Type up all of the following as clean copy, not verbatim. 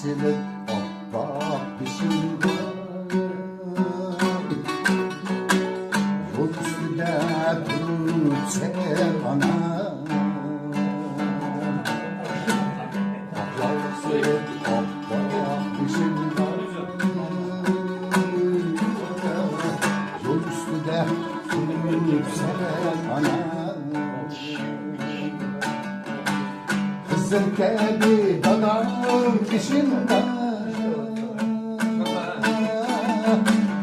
silip bak dişimde yol üstüne durup sever ana yol silip bak dişimde yol üstüne durup sever ana kızıl gibi dadam dişimde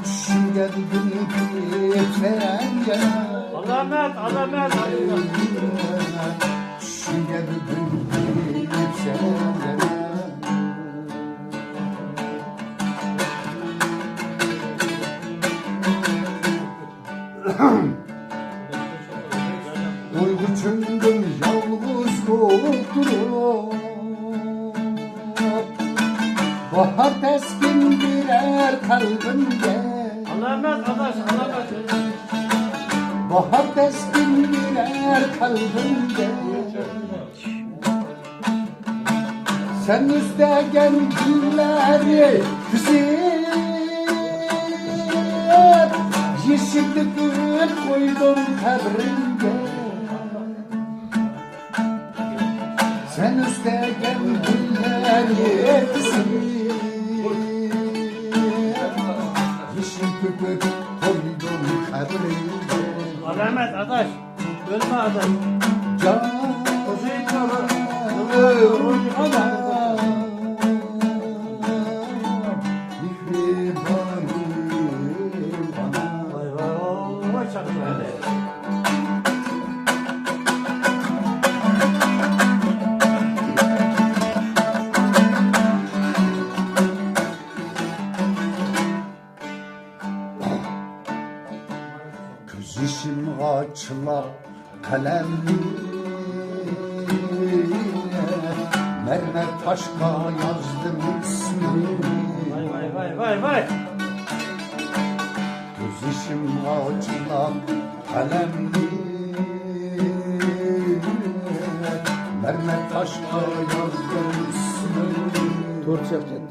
düşünce düdüm titreyince Alamet, alamet. düşünce düdüm titreyince uyku çöndüm yalnız durup bahar teskin birer kalbimde Alamet, adaş, alamet. bahar teskin birer kalbimde sen üstegen gülleri güzel yeşilli gül koydum kabrinde sen üstegen gülleri güzel yeşil gül koydum kabrinde Alamet, adaş. Ölme adaş. canım Vay vay vay çakma. göz işim açla kalemli mermer taşka yazdım ismini Vay vay vay vay vay. göz işim açla kalemli mermer taşka yazdım ismini Doğru yapacaksın.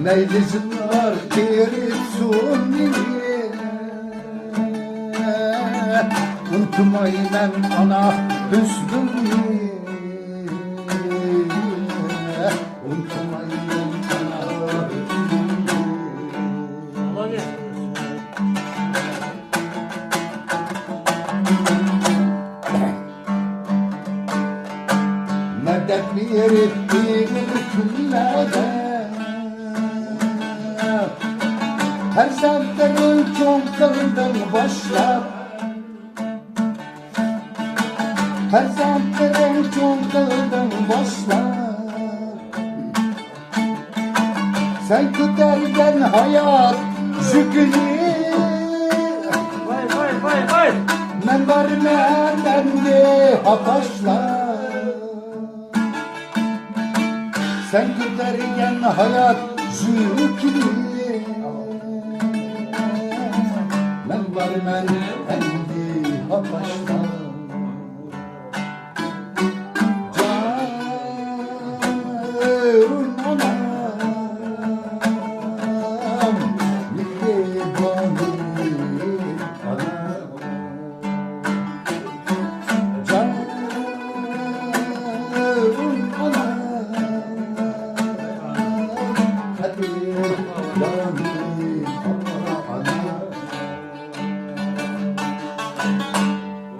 Meylicimler kiritsun unutmayın ana hüsnünü unutmayın ana hüsnünü Alamet. medet bir küllerde her sentlerin çok kıldan başlar her sentlerin çok kıldan başlar sen giderken hayat şükrü Vay vay vay vay. men vermeden de hataşlar sen giderken hayat şükrü men vermeden de hataşlar